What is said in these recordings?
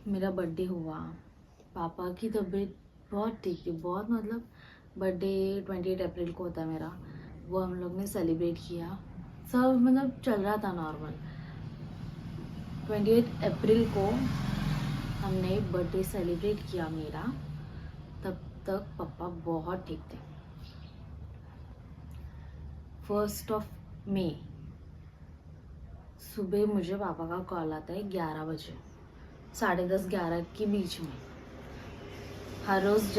मेरा बर्थडे हुआ, पापा की तबीयत बहुत ठीक थी, बहुत मतलब बर्थडे 28 अप्रैल को होता है मेरा, वो हम लोग ने सेलिब्रेट किया, सब मतलब चल रहा था नॉर्मल। 28 अप्रैल को हमने बर्थडे सेलिब्रेट किया मेरा, तब तक पापा बहुत ठीक थे। 1 मई सुबह मुझे पापा का कॉल आता है 11 बजे, 10:30-11 के बीच में। हर रोज़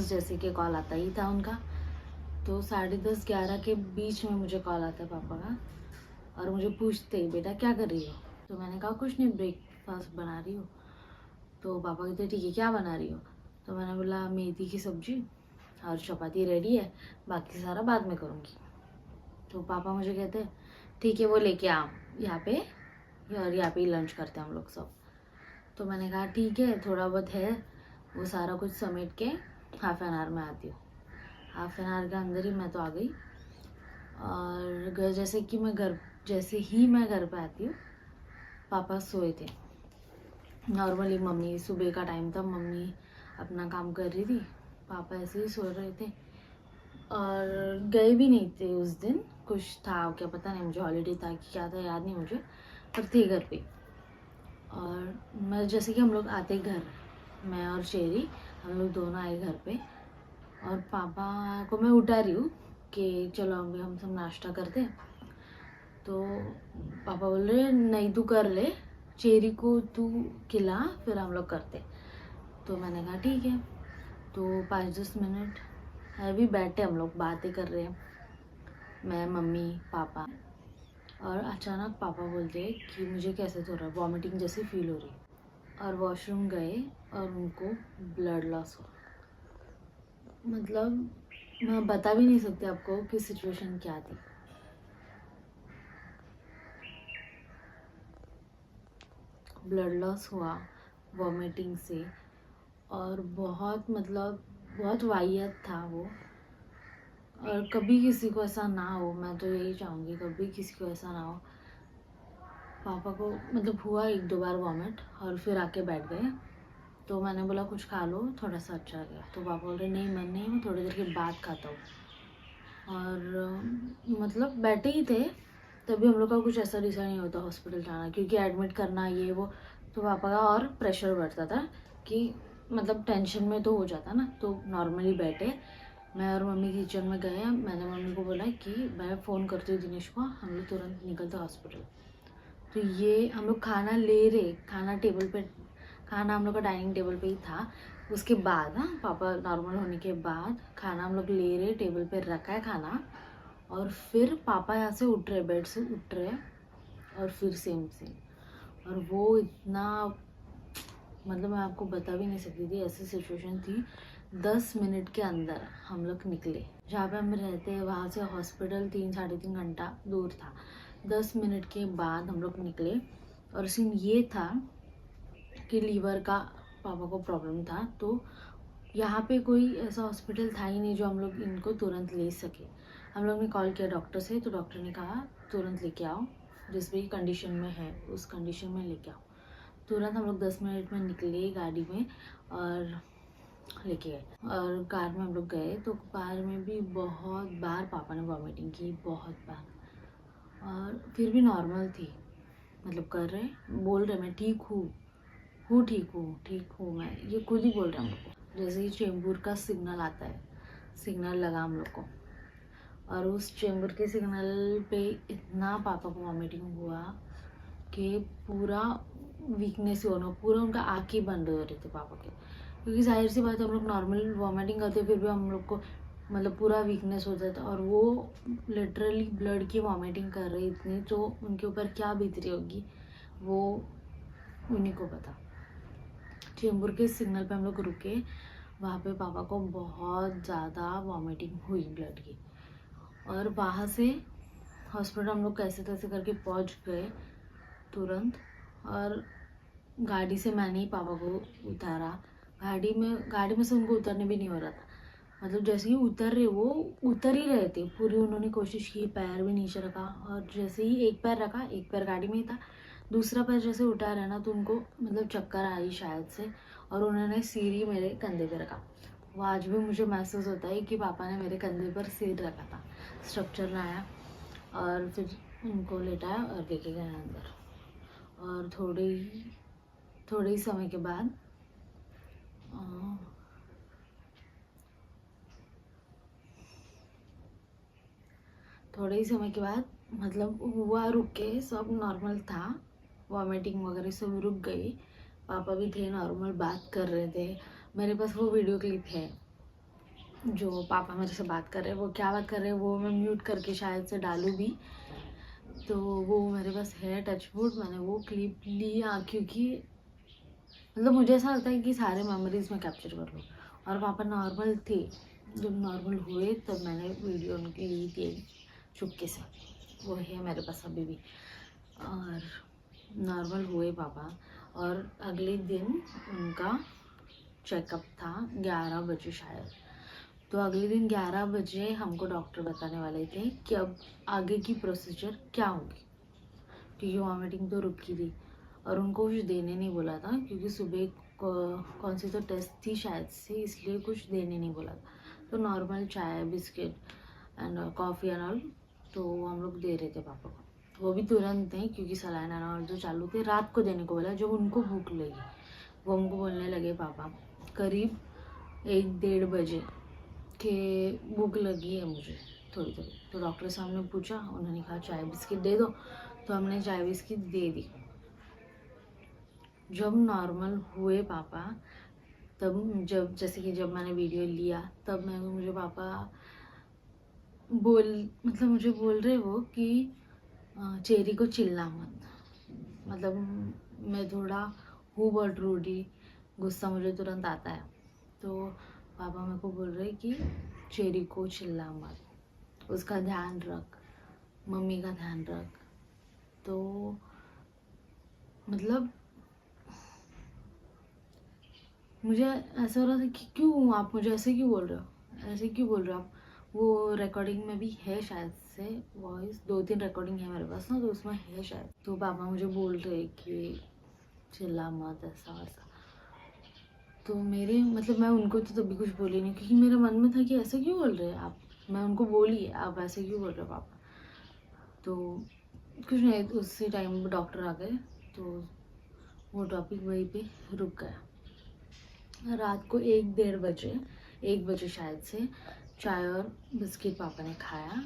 जैसे कि कॉल आता ही था उनका, तो 10:30-11 के बीच में मुझे कॉल आता है पापा का, और मुझे पूछते बेटा क्या कर रही हो। तो मैंने कहा कुछ नहीं, ब्रेकफास्ट बना रही हूँ। तो पापा कहते ठीक है क्या बना रही हो। तो मैंने बोला मेथी की सब्जी और चपाती रेडी है, बाकी सारा बाद में करूँगी। तो पापा मुझे कहते हैं ठीक है वो लेके आ यहाँ पे, और यहाँ पे ही लंच करते हैं हम लोग सब। तो मैंने कहा ठीक है, थोड़ा बहुत है, वो सारा कुछ समेट के हाफ एन आवर में आती हूँ। हाफ एन आवर के अंदर ही मैं तो आ गई, और जैसे ही मैं घर पे आती हूँ, पापा सोए थे। नॉर्मली मम्मी, सुबह का टाइम था, मम्मी अपना काम कर रही थी, पापा ऐसे ही सो रहे थे, और गए भी नहीं थे उस दिन। कुछ था क्या पता नहीं मुझे, हॉलीडे था कि क्या था याद नहीं मुझे, पर थे घर पे। और मैं जैसे कि हम लोग आते घर, मैं और शेरी हम लोग दोनों आए घर पे, और पापा को मैं उठा रही हूँ कि चलो अभी हम सब नाश्ता करते हैं। तो पापा बोल रहे नहीं तू कर ले, चेरी को तू खिला, फिर हम लोग करते। तो मैंने कहा ठीक है। तो 5-10 मिनट अभी बैठे हम लोग बातें कर रहे हैं, मैं मम्मी पापा, और अचानक पापा बोलते हैं कि मुझे कैसे हो रहा है, वॉमिटिंग जैसी फील हो रही है, और वॉशरूम गए और उनको ब्लड लॉस हो। मतलब मैं बता भी नहीं सकती आपको कि सिचुएशन क्या थी। ब्लड लॉस हुआ वॉमिटिंग से, और बहुत मतलब बहुत वाहियात था वो, और कभी किसी को ऐसा ना हो, मैं तो यही चाहूँगी कभी किसी को ऐसा ना हो। पापा को मतलब हुआ 1-2 बार वॉमिट, और फिर आके बैठ गए। तो मैंने बोला कुछ खा लो, थोड़ा सा अच्छा गया। तो पापा बोल रहे नहीं मन नहीं, मैं थोड़ी देर के बाद खाता हूँ। और मतलब बैठे ही थे, तभी हम लोग का कुछ ऐसा डिसाइड नहीं होता हॉस्पिटल जाना, क्योंकि एडमिट करना ये वो। तो पापा का और प्रेशर बढ़ता था कि मतलब टेंशन में तो हो जाता ना। तो नॉर्मली बैठे, मैं और मम्मी किचन में गए, मैंने मम्मी को बोला कि मैं फ़ोन करती हूँ दिनेश को, हम लोग तुरंत निकलते हॉस्पिटल। तो ये हम लोग खाना ले रहे, खाना टेबल पे, खाना हम लोग का डाइनिंग टेबल पे ही था। उसके बाद पापा नॉर्मल होने के बाद खाना हम लोग ले रहे, टेबल पे रखा है खाना, और फिर पापा यहाँ से उठ रहे, बेड से उठ रहे, और फिर सेम सेम। और वो इतना मतलब मैं आपको बता भी नहीं सकती थी, ऐसी सिचुएशन थी। 10 मिनट के अंदर हम लोग निकले, जहाँ पे हम रहते हैं वहाँ से हॉस्पिटल 3-3.5 घंटा दूर था। 10 मिनट के बाद हम लोग निकले, और सीन ये था कि लीवर का पापा को प्रॉब्लम था। तो यहाँ पे कोई ऐसा हॉस्पिटल था ही नहीं जो हम लोग इनको तुरंत ले सके। हम लोग ने कॉल किया डॉक्टर से, तो डॉक्टर ने कहा तुरंत लेके आओ, जिस भी कंडीशन में है उस कंडीशन में लेके आओ। तुरंत हम लोग 10 मिनट में निकले गाड़ी में, और लेके गए, और कार में हम लोग गए। तो कार में भी बहुत बार पापा ने वॉमिटिंग की, बहुत बार, और फिर भी नॉर्मल थी, मतलब कर रहे, बोल रहे मैं ठीक हूँ, ठीक हूँ मैं, ये खुद ही बोल रहे हैं हम लोग को। जैसे ही चेंबूर का सिग्नल आता है, सिग्नल लगा हम लोग को, और उस चेंबूर के सिग्नल पे इतना पापा को वॉमिटिंग हुआ कि पूरा वीकनेस होना, पूरा उनका आँख ही बंद हो रहे थे पापा के। क्योंकि जाहिर सी बात है, हम लोग नॉर्मल वॉमिटिंग करते फिर भी हम लोग को मतलब पूरा वीकनेस होता था, और वो लिटरली ब्लड की वॉमिटिंग कर रही इतनी, तो उनके ऊपर क्या बीत रही होगी वो उन्हीं को पता। चेंबूर के सिग्नल पे हम लोग रुके, वहाँ पे पापा को बहुत ज़्यादा वॉमिटिंग हुई ब्लड की, और वहाँ से हॉस्पिटल हम लोग कैसे तैसे करके पहुँच गए तुरंत। और गाड़ी से मैंने ही पापा को उतारा, गाड़ी में से उनको उतरने भी नहीं हो रहा था। मतलब जैसे ही उतर रहे, वो उतर ही रहे थे पूरी, उन्होंने कोशिश की, पैर भी नीचे रखा, और जैसे ही एक पैर रखा, एक पैर गाड़ी में ही था, दूसरा पैर जैसे उठा रहा ना तो उनको मतलब चक्कर आई शायद से, और उन्होंने सिर ही मेरे कंधे पे रखा। वो आज भी मुझे महसूस होता है कि पापा ने मेरे कंधे पर सिर रखा था। स्ट्रक्चर लाया और फिर उनको लेटाया और लेके गया अंदर। और थोड़े ही समय के बाद मतलब हुआ, रुक के सब नॉर्मल था, वॉमिटिंग वगैरह सब रुक गई। पापा भी थे, नॉर्मल बात कर रहे थे। मेरे पास वो वीडियो क्लिप है जो पापा मेरे से बात कर रहे हैं। वो क्या बात कर रहे हैं वो मैं म्यूट करके शायद से डालूँ भी, तो वो मेरे पास है टचवुड। मैंने वो क्लिप लिया क्योंकि मतलब मुझे ऐसा लगता है कि सारे मेमोरीज में कैप्चर कर लूँ। और पापा नॉर्मल थे, जब नॉर्मल हुए तब मैंने वीडियो उनकी ली थी चुपके से, वो है मेरे पास अभी भी। और नॉर्मल हुए पापा, और अगले दिन उनका चेकअप था 11 बजे शायद। तो अगले दिन 11 बजे हमको डॉक्टर बताने वाले थे कि अब आगे की प्रोसीजर क्या होगी, क्योंकि वॉमिटिंग तो रुकी थी। और उनको कुछ देने नहीं बोला था क्योंकि सुबह कौन सी तो टेस्ट थी शायद से, इसलिए कुछ देने नहीं बोला था। तो नॉर्मल चाय biscuit and coffee and all तो हम लोग दे रहे थे पापा को। वो भी तुरंत नहीं, क्योंकि सलाइन एंड ऑल जो चालू थे रात को देने को बोला जब उनको भूख लगी। वो हमको बोलने लगे पापा करीब 1-1:30 बजे के भूख लगी है मुझे थोड़ी थोड़ी। तो डॉक्टर साहब ने पूछा, उन्होंने कहा चाय बिस्किट दे दो, तो हमने चाय बिस्किट दे दी। जब नॉर्मल हुए पापा, तब जब मैंने वीडियो लिया तब मुझे पापा मुझे बोल रहे वो कि चेरी को चिल्ला मत। मतलब मैं थोड़ा हूँ बहुत रूडी, गुस्सा मुझे तुरंत आता है। तो पापा मेरे को बोल रहे कि चेरी को चिल्ला मत, उसका ध्यान रख, मम्मी का ध्यान रख। तो मतलब मुझे ऐसा हो रहा था कि क्यों आप मुझे ऐसे क्यों बोल रहे हो, ऐसे क्यों बोल रहे हो आप। वो रिकॉर्डिंग में भी है शायद से वॉइस, 2-3 रिकॉर्डिंग है मेरे पास ना, तो उसमें है शायद। तो पापा मुझे बोल रहे कि चिल्ला मत ऐसा वैसा। तो मेरे मतलब मैं उनको तो तभी कुछ बोली नहीं, क्योंकि मेरे मन में था कि ऐसे क्यों बोल रहे हैं आप। मैं उनको बोली आप ऐसे क्यों बोल रहे हो पापा। तो कुछ नहीं, उसी टाइम डॉक्टर आ गए तो वो टॉपिक वहीं पे रुक गया। रात को 1 बजे शायद से चाय और बिस्किट पापा ने खाया,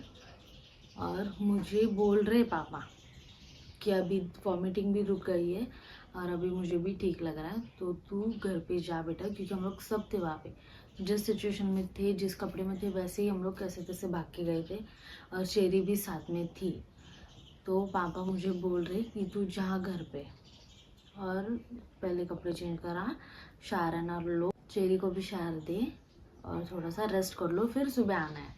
और मुझे बोल रहे पापा कि अभी वॉमिटिंग भी रुक गई है और अभी मुझे भी ठीक लग रहा है, तो तू घर पे जा बेटा। क्योंकि हम लोग सब थे वहाँ पे, जिस सिचुएशन में थे, जिस कपड़े में थे, वैसे ही हम लोग कैसे तैसे भाग के गए थे, और चेरी भी साथ में थी। तो पापा मुझे बोल रहे कि तू जा घर पे और पहले कपड़े चेंज करा, शावर एंड आप लो, चेरी को भी शावर दे और थोड़ा सा रेस्ट कर लो, फिर सुबह आना है।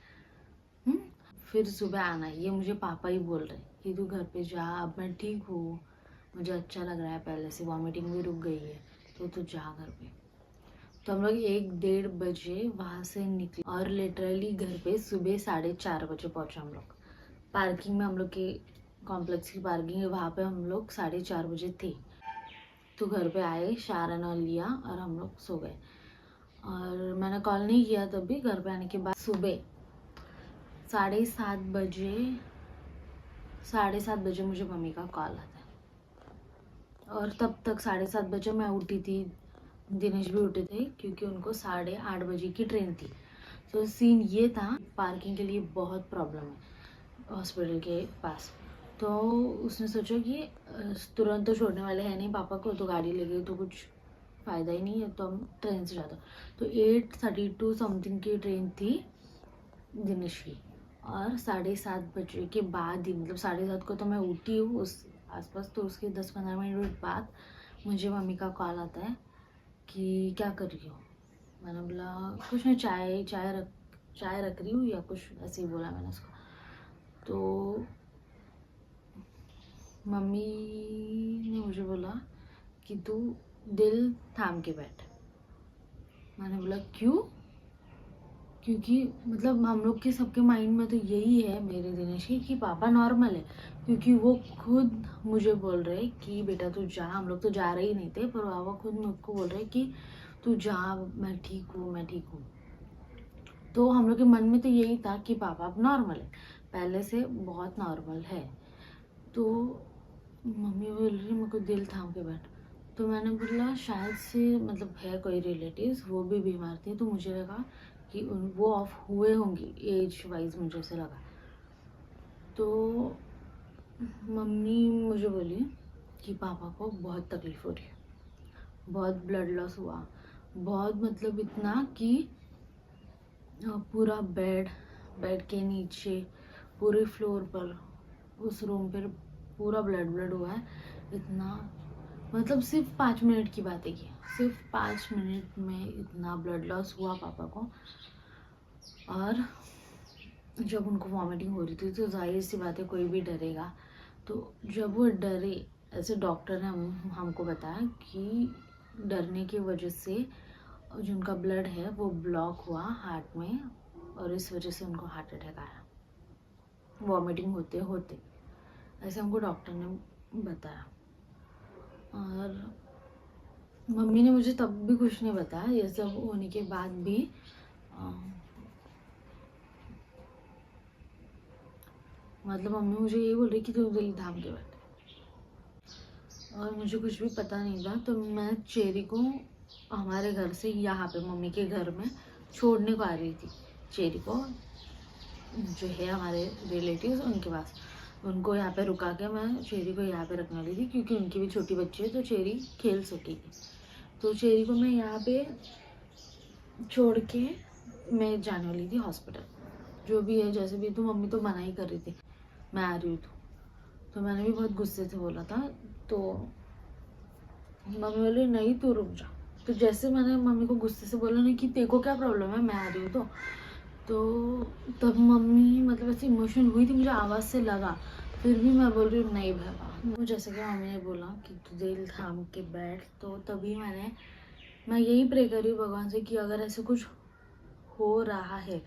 फिर सुबह आना है, ये मुझे पापा ही बोल रहे कि तू घर पे जा, अब मैं ठीक हूँ, मुझे अच्छा लग रहा है, पहले से वॉमिटिंग भी रुक गई है, तो तू जा घर पे। तो हम लोग 1-1:30 बजे वहाँ से निकले, और लिटरली घर पे सुबह 4:30 बजे पहुँचे हम लोग। पार्किंग में, हम लोग के कॉम्प्लेक्स की पार्किंग है, वहाँ पे हम लोग 4:30 बजे थे। तो घर पे आए, शावर एंड ऑल लिया और हम लोग सो गए। और मैंने कॉल नहीं किया तभी, घर पे आने के बाद सुबह 7:30 बजे मुझे मम्मी का कॉल आता है। और तब तक 7:30 बजे मैं उठी थी, दिनेश भी उठे थे, क्योंकि उनको 8:30 बजे की ट्रेन थी। तो सीन ये था, पार्किंग के लिए बहुत प्रॉब्लम है हॉस्पिटल के पास। तो उसने सोचा कि तुरंत तो छोड़ने वाले हैं नहीं पापा को, तो गाड़ी ले गई तो कुछ फ़ायदा ही नहीं है, तो हम ट्रेन से जाते। तो 8:32 समथिंग की ट्रेन थी दिनेश की, और 7:30 बजे के बाद ही, मतलब 7:30 को तो मैं उठी हूँ उस आसपास, तो उसके 10-15 मिनट बाद मुझे मम्मी का कॉल आता है कि क्या कर रही हो। मैंने बोला कुछ नहीं, चाय रख रही हूँ या कुछ ऐसे ही बोला मैंने उसको। तो मम्मी ने मुझे बोला कि तू दिल थाम के बैठ। मैंने बोला क्यों। क्योंकि मतलब हम लोग के सबके माइंड में तो यही है मेरे दिनेश की कि पापा नॉर्मल है, क्योंकि वो खुद मुझे बोल रहे कि बेटा तू जा। हम लोग तो जा रहे ही नहीं थे, पर पापा खुद मुझको बोल रहे कि तू जा, मैं ठीक हूँ, मैं ठीक हूँ। तो हम लोग के मन में तो यही था कि पापा अब नॉर्मल है, पहले से बहुत नॉर्मल है। तो मम्मी बोल रही मेरे को दिल थाम के बैठ। तो मैंने बोला शायद से मतलब है कोई रिलेटिव्स, वो भी बीमार थी, तो मुझे लगा कि वो ऑफ हुए होंगी एज वाइज, मुझे ऐसे लगा। तो मम्मी मुझे बोली कि पापा को बहुत तकलीफ हो रही है, बहुत ब्लड लॉस हुआ, बहुत मतलब इतना कि पूरा बेड के नीचे, पूरे फ्लोर पर, उस रूम पर पूरा ब्लड हुआ है इतना। मतलब सिर्फ 5 मिनट की बात है ये, सिर्फ 5 मिनट में इतना ब्लड लॉस हुआ पापा को। और जब उनको वॉमिटिंग हो रही थी तो जाहिर सी बात है कोई भी डरेगा। तो जब वो डरे, ऐसे डॉक्टर ने हमको बताया कि डरने की वजह से जो उनका ब्लड है वो ब्लॉक हुआ हार्ट में, और इस वजह से उनको हार्ट अटैक आया वॉमिटिंग होते होते, ऐसे हमको डॉक्टर ने बताया। और मम्मी ने मुझे तब भी कुछ नहीं बताया, ये सब होने के बाद भी मतलब मम्मी मुझे यही बोल रही कि तू दिल थाम के बैठ। और मुझे कुछ भी पता नहीं था, तो मैं चेरी को हमारे घर से यहाँ पे मम्मी के घर में छोड़ने को आ रही थी। चेरी को जो है हमारे रिलेटिव्स उनके पास, उनको यहाँ पे रुका के मैं चेरी को यहाँ पे रखने वाली थी, क्योंकि उनकी भी छोटी बच्ची है तो चेरी खेल सकेगी। तो चेरी को मैं यहाँ पे छोड़ के मैं जाने वाली थी हॉस्पिटल, जो भी है जैसे भी। तो मम्मी तो मना ही कर रही थी मैं आ रही हूँ, तो मैंने भी बहुत गुस्से से बोला था। तो मम्मी बोली नहीं तू रुक जा। तो जैसे मैंने मम्मी को गुस्से से बोला नहीं कि तेरे को क्या प्रॉब्लम है, मैं आ रही हूँ, तो तब मम्मी मतलब ऐसे इमोशनल हुई थी, मुझे आवाज़ से लगा। फिर भी मैं बोल रही हूँ नहीं बाबा। तो जैसे कि मम्मी ने बोला कि तू दिल थाम के बैठ, तो तभी मैं यही प्रे करी भगवान से कि अगर ऐसे कुछ हो रहा है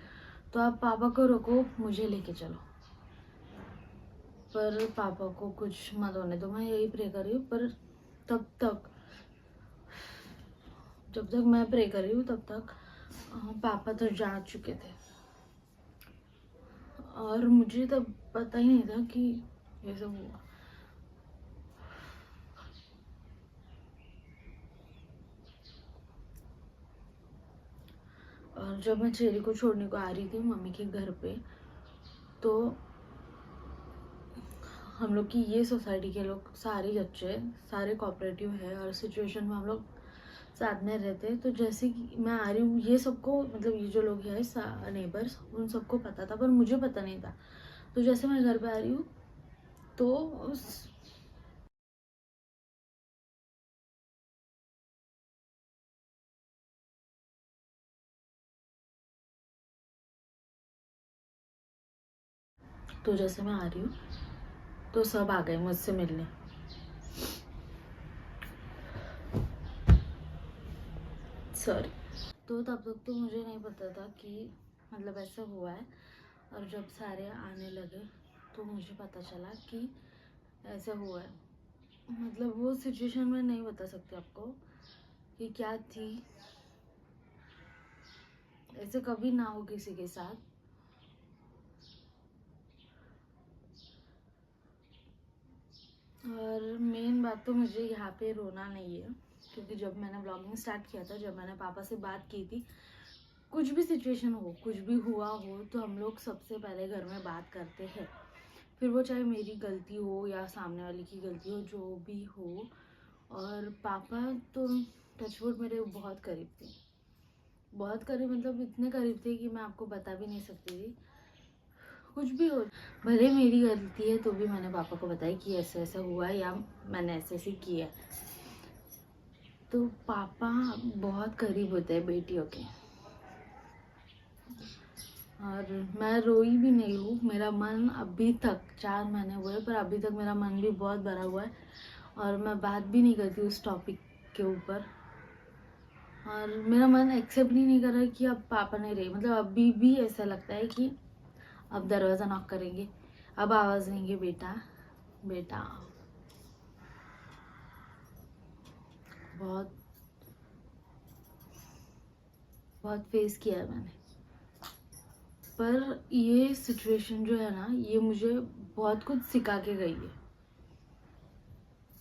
तो आप पापा को रोको, मुझे लेके चलो, पर पापा को कुछ मत होने दो, मैं यही प्रे कर रही हूँ। पर तब तक जब तक मैं प्रे कर रही हूँ तब तक पापा तो जा चुके थे, और मुझे तब पता ही नहीं था कि ये सब हुआ। और जब मैं चेरी को छोड़ने को आ रही थी मम्मी के घर पे, तो हम लोग की ये सोसाइटी के लोग सारे अच्छे, सारे कोऑपरेटिव है, और सिचुएशन में हम लोग साथ में रहते हैं। तो जैसे कि मैं आ रही हूँ, ये सबको मतलब ये जो लोग हैं नेबर्स, उन सबको पता था, पर मुझे पता नहीं था। तो जैसे मैं घर पे आ रही हूँ तो जैसे मैं आ रही हूँ तो सब आ गए मुझसे मिलने। सॉरी। तो तब तक तो मुझे नहीं पता था कि मतलब ऐसा हुआ है, और जब सारे आने लगे तो मुझे पता चला कि ऐसा हुआ है। मतलब वो सिचुएशन में नहीं बता सकती आपको कि क्या थी, ऐसे कभी ना हो किसी के साथ। और मेन बात तो मुझे यहाँ पे रोना नहीं है, क्योंकि जब मैंने ब्लॉगिंग स्टार्ट किया था, जब मैंने पापा से बात की थी, कुछ भी सिचुएशन हो, कुछ भी हुआ हो, तो हम लोग सबसे पहले घर में बात करते हैं, फिर वो चाहे मेरी गलती हो या सामने वाले की गलती हो, जो भी हो। और पापा तो टचवुड मेरे बहुत करीब थे, बहुत करीब, मतलब इतने करीब थे कि मैं आपको बता भी नहीं सकती थी। कुछ भी हो, भले मेरी गलती है तो भी मैंने पापा को बताया कि ऐसा ऐसा हुआ है, या मैंने ऐसे ऐसे किया। तो पापा बहुत करीब होते हैं बेटियों के, और मैं रोई भी नहीं हूँ। मेरा मन अभी तक 4 महीने हुए, पर अभी तक मेरा मन भी बहुत भरा हुआ है, और मैं बात भी नहीं करती उस टॉपिक के ऊपर। और मेरा मन एक्सेप्ट ही नहीं कर रहा कि अब पापा नहीं रहे। मतलब अभी भी ऐसा लगता है कि अब दरवाज़ा नॉक करेंगे, अब आवाज़ देंगे, बेटा बेटा। बहुत बहुत फेस किया है मैंने, पर ये सिचुएशन जो है ना, ये मुझे बहुत कुछ सिखा के गई है।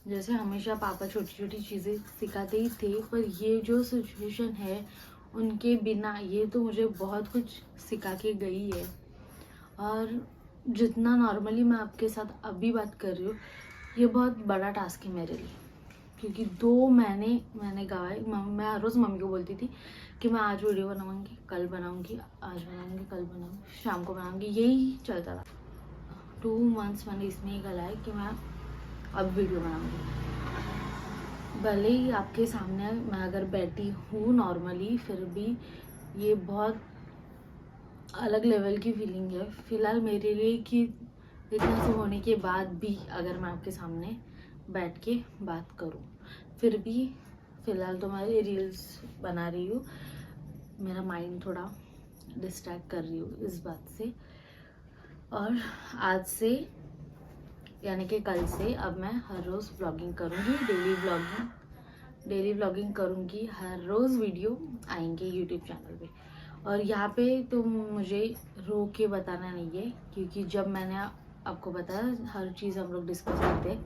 जैसे हमेशा पापा छोटी छोटी चीज़ें सिखाते ही थे, पर ये जो सिचुएशन है उनके बिना ये तो मुझे बहुत कुछ सिखा के गई है। और जितना नॉर्मली मैं आपके साथ अभी बात कर रही हूँ, ये बहुत बड़ा टास्क है मेरे लिए, क्योंकि 2 महीने मैंने गवाए। मैं हर रोज़ मम्मी को बोलती थी कि मैं आज वीडियो बनाऊंगी, कल बनाऊंगी, आज बनाऊंगी, कल बनाऊंगी, शाम को बनाऊंगी, यही चलता था। 2 मंथ्स मैंने इसमें ही गलाए कि मैं अब वीडियो बनाऊंगी। भले ही आपके सामने मैं अगर बैठी हूँ नॉर्मली, फिर भी ये बहुत अलग लेवल की फीलिंग है फ़िलहाल मेरे लिए कि इतना सब होने के बाद भी अगर मैं आपके सामने बैठ के बात करूँ। फिर भी फ़िलहाल तो मैं रील्स बना रही हूँ, मेरा माइंड थोड़ा डिस्ट्रैक्ट कर रही हूँ इस बात से। और आज से यानी कि कल से अब मैं हर रोज़ व्लॉगिंग करूँगी, डेली व्लॉगिंग करूँगी। हर रोज़ वीडियो आएंगे यूट्यूब चैनल पे। और यहाँ पे तो मुझे रो के बताना नहीं है, क्योंकि जब मैंने आपको बताया हर चीज़ हम लोग डिस्कस करते हैं,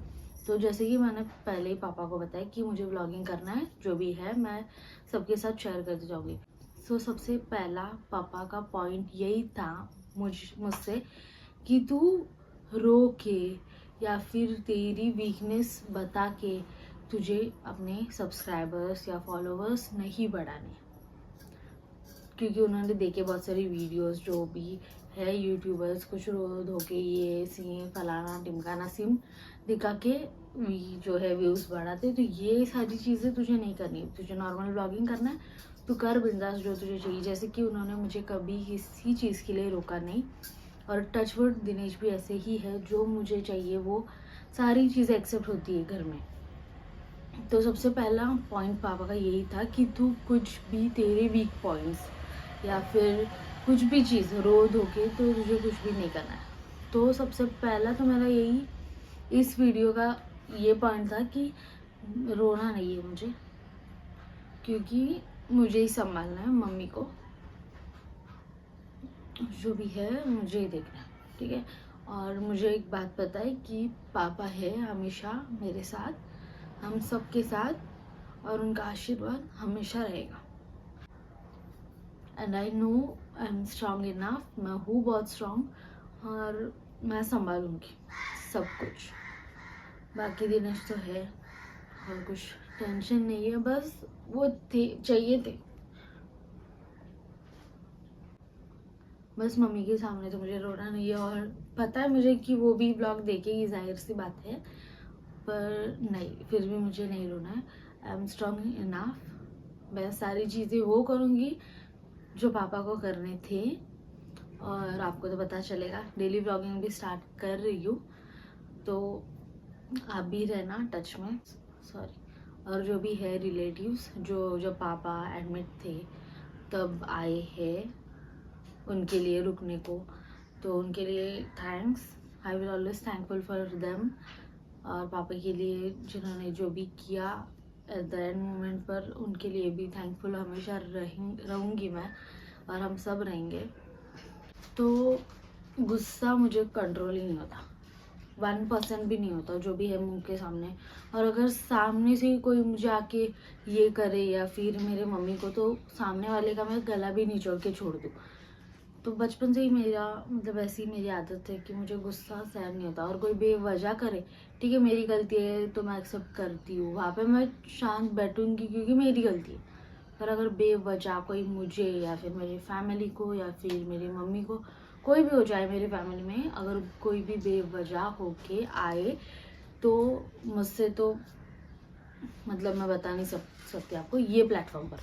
तो जैसे कि मैंने पहले ही पापा को बताया कि मुझे व्लॉगिंग करना है, जो भी है मैं सबके साथ शेयर करती जाऊँगी। सो सबसे पहला पापा का पॉइंट यही था मुझसे कि तू रो के या फिर तेरी वीकनेस बता के तुझे अपने सब्सक्राइबर्स या फॉलोअर्स नहीं बढ़ाने। क्योंकि उन्होंने देखे बहुत सारी वीडियोस, जो भी है यूट्यूबर्स कुछ रो धो के ये सी फलाना टिमकाना सिम दिखा के जो है व्यूज़ बढ़ाते। तो ये सारी चीज़ें तुझे नहीं करनी, तुझे नॉर्मल व्लॉगिंग करना है, तू कर बिंदास जो तुझे चाहिए। जैसे कि उन्होंने मुझे कभी किसी चीज़ के लिए रोका नहीं, और टचवुड दिनेश भी ऐसे ही है, जो मुझे चाहिए वो सारी चीज़ें एक्सेप्ट होती है घर में। तो सबसे पहला पॉइंट पापा का यही था कि तू कुछ भी तेरे वीक पॉइंट्स या फिर कुछ भी चीज़ रो धो के तो तुझे कुछ भी नहीं करना है। तो सबसे पहला तो मेरा यही इस वीडियो का ये पॉइंट था कि रोना नहीं है मुझे, क्योंकि मुझे ही संभालना है, मम्मी को जो भी है मुझे ही देखना है, ठीक है। और मुझे एक बात पता है कि पापा है हमेशा मेरे साथ, हम सब के साथ, और उनका आशीर्वाद हमेशा रहेगा। And I know I am strong enough, मैं हूँ बहुत स्ट्रांग, और मैं संभालूंगी सब कुछ। बाकी दिनेश तो है, और कुछ टेंशन नहीं है, बस वो चाहिए थे। बस मम्मी के सामने तो मुझे रोना नहीं है, और पता है मुझे कि वो भी ब्लॉग देखेगी, जाहिर सी बात है, पर नहीं, फिर भी मुझे नहीं रोना है। आई एम स्ट्रांग इनफ, मैं सारी चीज़ें वो करूँगी जो पापा को करने थे। और आपको तो पता चलेगा, डेली व्लॉगिंग भी स्टार्ट कर रही हूँ, तो आप भी रहना टच में। सॉरी। और जो भी है रिलेटिव्स, जो जब पापा एडमिट थे तब आए हैं उनके लिए रुकने को, तो उनके लिए thanks. I will always thankful for them. और पापा के लिए जिन्होंने जो भी किया एट द एंड मोमेंट पर, उनके लिए भी थैंकफुल हमेशा रहूँगी मैं, और हम सब रहेंगे। तो गुस्सा मुझे कंट्रोल ही नहीं होता, 1% भी नहीं होता, जो भी है मुंह के सामने। और अगर सामने से कोई मुझे आके ये करे या फिर मेरे मम्मी को, तो सामने वाले का मैं गला भी निचोड़ के छोड़ दूँ। तो बचपन से ही मेरा मतलब ऐसी मेरी आदत है कि मुझे गुस्सा सहन नहीं होता। और कोई बेवजह करे, ठीक है मेरी गलती है तो मैं एक्सेप्ट करती हूँ, वहाँ पे मैं शांत बैठूंगी क्योंकि मेरी गलती है। पर अगर बेवजह कोई मुझे या फिर मेरी फैमिली को या फिर मेरी मम्मी को, कोई भी हो जाए मेरी फैमिली में, अगर कोई भी बेवजह होके आए तो मुझसे तो मतलब मैं बता नहीं सकती आपको ये प्लेटफॉर्म पर।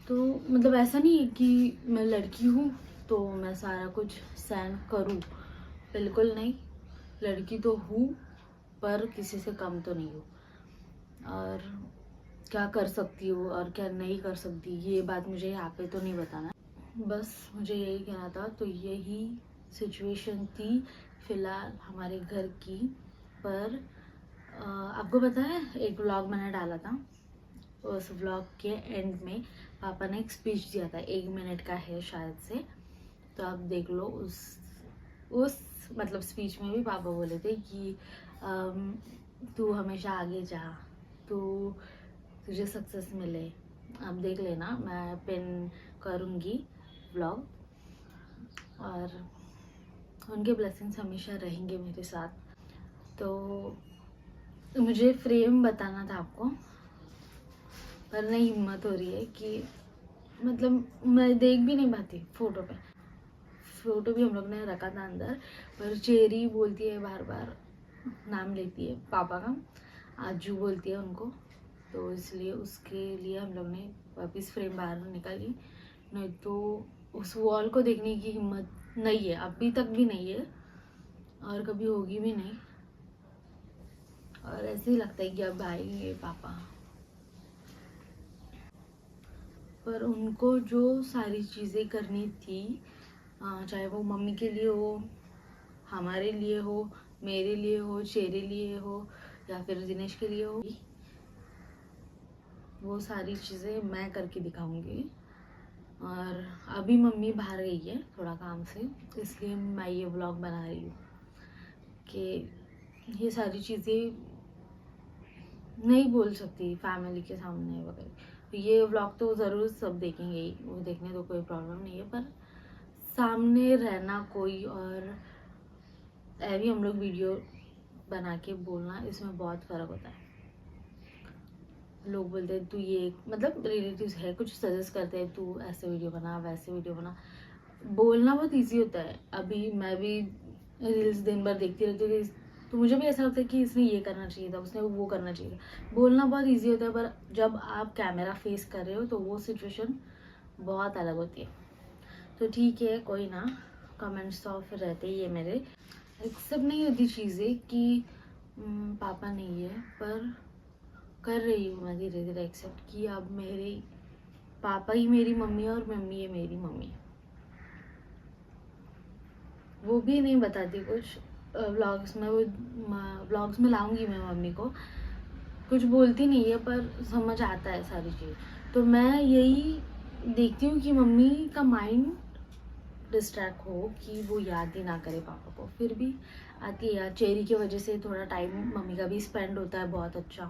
तो मतलब ऐसा नहीं है कि मैं लड़की हूँ तो मैं सारा कुछ सहन करूँ, बिल्कुल नहीं। लड़की तो हूँ, पर किसी से कम तो नहीं हूँ। और क्या कर सकती हूँ और क्या नहीं कर सकती, ये बात मुझे यहाँ पे तो नहीं बताना। बस मुझे यही कहना था। तो यही सिचुएशन थी फ़िलहाल हमारे घर की। पर आपको पता है, एक व्लॉग मैंने डाला था, उस व्लॉग के एंड में पापा ने एक स्पीच दिया था, 1 मिनट का है शायद से, तो आप देख लो। उस मतलब स्पीच में भी पापा बोले थे कि तू हमेशा आगे जा, तुझे सक्सेस मिले। आप देख लेना, मैं पिन करूँगी व्लॉग, और उनके ब्लेसिंग्स हमेशा रहेंगे मेरे साथ। तो मुझे फ्रेम बताना था आपको, पर नहीं हिम्मत हो रही है कि मतलब मैं देख भी नहीं पाती। फ़ोटो भी हम लोग ने रखा था अंदर, पर चेरी बोलती है, बार बार नाम लेती है पापा का, आजू बोलती है उनको, तो इसलिए उसके लिए हम लोग ने वापस फ्रेम बाहर निकाली। नहीं तो उस वॉल को देखने की हिम्मत नहीं है, अभी तक भी नहीं है, और कभी होगी भी नहीं। और ऐसे ही लगता है कि अब आएंगे पापा, पर उनको जो सारी चीज़ें करनी थी, चाहे वो मम्मी के लिए हो, हमारे लिए हो, मेरे लिए हो, शेरे लिए हो, या फिर दिनेश के लिए हो, वो सारी चीज़ें मैं करके दिखाऊंगी। और अभी मम्मी बाहर गई है थोड़ा काम से, इसलिए मैं ये व्लॉग बना रही हूँ कि ये सारी चीज़ें नहीं बोल सकती फैमिली के सामने वगैरह। तो ये व्लॉग तो ज़रूर सब देखेंगे ही, वो देखने तो कोई प्रॉब्लम नहीं है, पर सामने रहना कोई और भी हम लोग वीडियो बना के बोलना, इसमें बहुत फ़र्क होता है। लोग बोलते हैं तू ये, मतलब रिलेटिव्स है, कुछ सजेस्ट करते हैं तू ऐसे वीडियो बना, वैसे वीडियो बना। बोलना बहुत इजी होता है। अभी मैं भी रील्स दिन भर देखती रहती थी, तो मुझे भी ऐसा लगता है कि इसने ये करना चाहिए था, उसने वो करना चाहिए था। बोलना बहुत इजी होता है, पर जब आप कैमरा फेस कर रहे हो तो वो सिचुएशन बहुत अलग होती है। तो ठीक है, कोई ना, कमेंट्स तो फिर रहते ही है मेरे। एक्सेप्ट नहीं होती चीज़ें कि पापा नहीं है, पर कर रही हूँ मैं धीरे धीरे एक्सेप्ट कि अब मेरे पापा ही मेरी मम्मी है और मम्मी है मेरी मम्मी। वो भी नहीं बताती कुछ व्लॉग्स में, वो व्लॉग्स में लाऊंगी मैं मम्मी को, कुछ बोलती नहीं है पर समझ आता है सारी चीज़। तो मैं यही देखती हूँ कि मम्मी का माइंड डिस्ट्रैक्ट हो, कि वो याद ही ना करे पापा को। फिर भी आती है याद, चेरी की वजह से थोड़ा टाइम मम्मी का भी स्पेंड होता है बहुत अच्छा।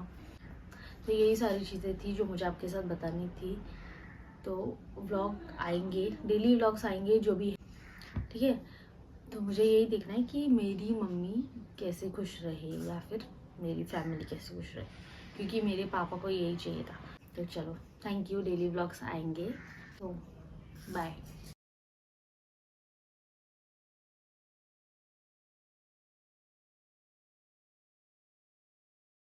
तो यही सारी चीज़ें थी जो मुझे आपके साथ बतानी थी। तो व्लॉग आएंगे, डेली व्लॉग्स आएंगे जो भी है, ठीक है। तो मुझे यही देखना है कि मेरी मम्मी कैसे खुश रहे, या फिर मेरी फैमिली कैसे खुश रहे, क्योंकि मेरे पापा को यही चाहिए था। तो चलो, थैंक यू, डेली व्लॉग्स आएंगे, तो बाय।